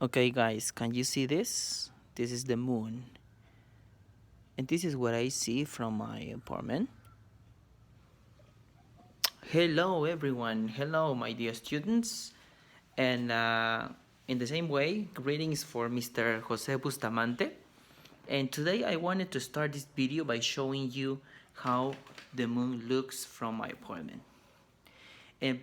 Okay guys, can you see this? This is the moon. And this is what I see from my apartment. Hello everyone, hello my dear students. And in the same way, greetings for Mr. Jose Bustamante. And today I wanted to start this video by showing you how the moon looks from my apartment. And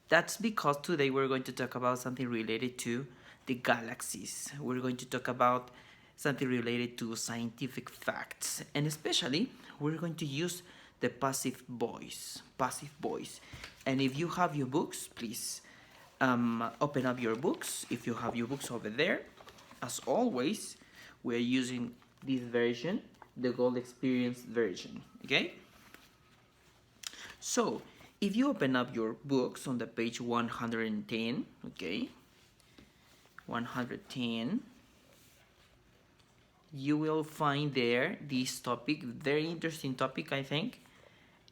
that's because today we're going to talk about something related to the galaxies. We're going to talk about something related to scientific facts, and especially we're going to use the passive voice. And if you have your books, please open up your books. If you have your books over there, as always, we're using this version, the Gold Experience version. Okay. So, if you open up your books on the page 110, okay, 110, you will find there this topic, very interesting topic, I think,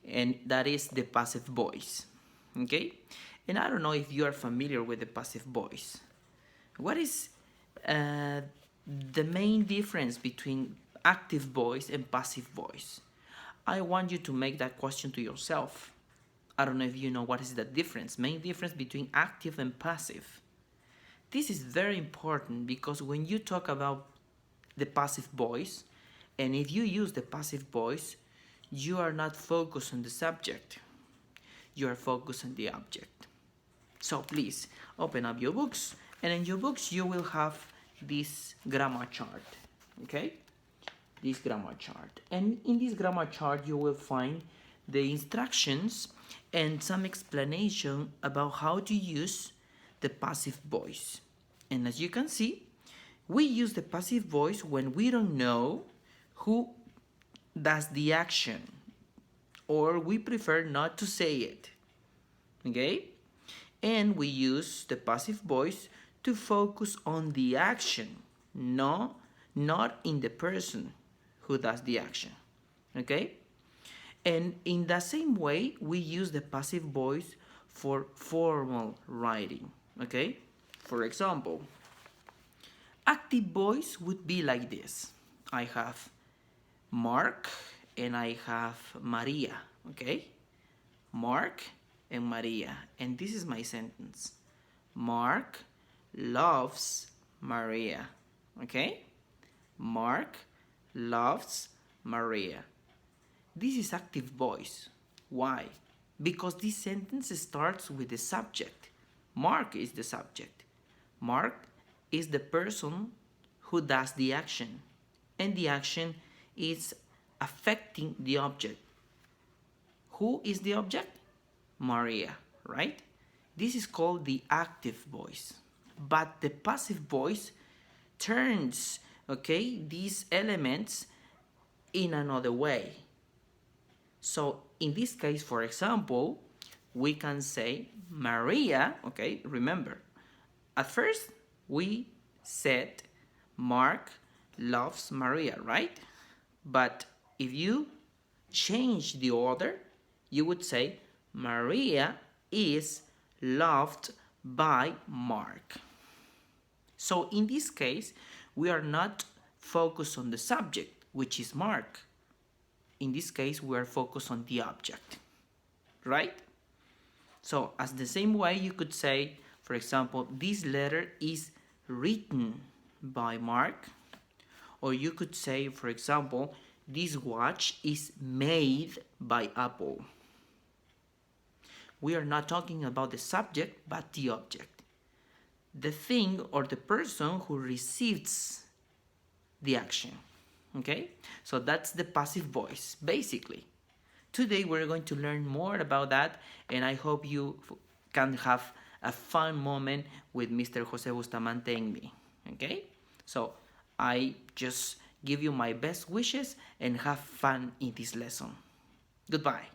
and that is the passive voice, okay? And I don't know if you are familiar with the passive voice. What is the main difference between active voice and passive voice? I want you to make that question to yourself. I don't know if you know what is the difference, main difference between active and passive. This is very important because when you talk about the passive voice, and if you use the passive voice, you are not focused on the subject. You are focused on the object. So please open up your books, and in your books you will have this grammar chart, okay? This grammar chart. And in this grammar chart you will find the instructions and some explanation about how to use the passive voice. And as you can see, we use the passive voice when we don't know who does the action, or we prefer not to say it, okay? And we use the passive voice to focus on the action, no, not in the person who does the action, okay? And in the same way, we use the passive voice for formal writing, okay? For example, active voice would be like this. I have Mark and I have Maria, okay? Mark and Maria. And this is my sentence. Mark loves Maria, okay? Mark loves Maria. This is active voice. Why? Because this sentence starts with the subject. Mark is the subject. Mark is the person who does the action, and the action is affecting the object. Who is the object? Maria, right? This is called the active voice. But the passive voice turns, okay, these elements in another way. So in this case, for example, we can say Maria, okay, remember, at first we said Mark loves Maria, right? But if you change the order, you would say Maria is loved by Mark. So in this case, we are not focused on the subject, which is Mark. In this case, we are focused on the object, right? So as the same way, you could say, for example, this letter is written by Mark. Or you could say, for example, this watch is made by Apple. We are not talking about the subject, but the object. The thing or the person who receives the action. Okay? So that's the passive voice, basically. Today we're going to learn more about that, and I hope you can have a fun moment with Mr. Jose Bustamante and me. Okay? So I just give you my best wishes and have fun in this lesson. Goodbye.